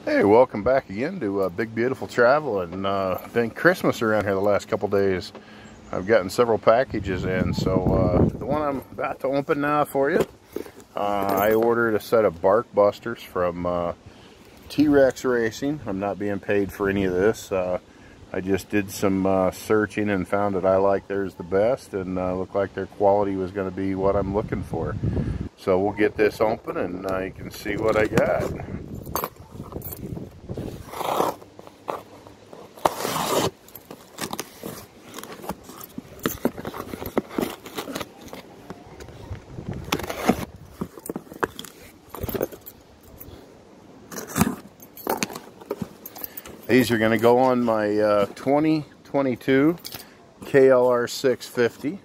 Hey, welcome back again to Big Beautiful Travel, and been Christmas around here the last couple days. I've gotten several packages in, so the one I'm about to open now for you, I ordered a set of bark busters from T-Rex Racing. I'm not being paid for any of this. I just did some searching and found that I like theirs the best, and looked like their quality was going to be what I'm looking for. So we'll get this open and you can see what I got. These are going to go on my 2022 KLR650.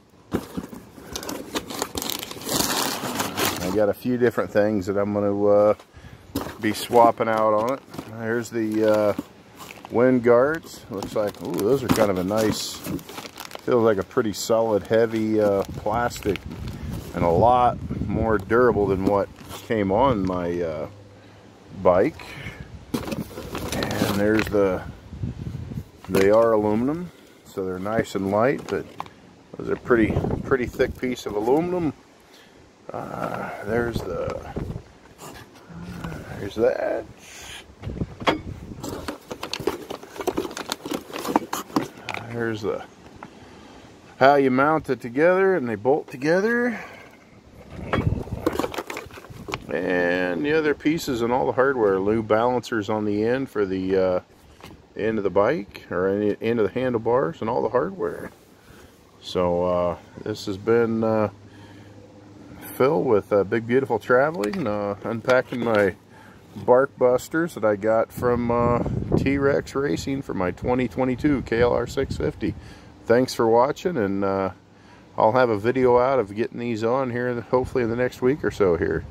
I got a few different things that I'm going to be swapping out on it. Here's the wind guards. Looks like, ooh, those are kind of a nice, feels like a pretty solid, heavy plastic, and a lot more durable than what came on my bike. And there's they are aluminum, so they're nice and light, but those are pretty thick piece of aluminum. There's that. There's how you mount it together, and they bolt together. And the other pieces and all the hardware, new balancers on the end for the end of the bike, or end of the handlebars, and all the hardware. So this has been Phil with Big Beautiful Traveling, unpacking my bark busters that I got from T-Rex Racing for my 2022 KLR650. Thanks for watching, and I'll have a video out of getting these on here hopefully in the next week or so here.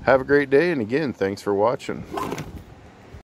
Have a great day, and again, thanks for watching.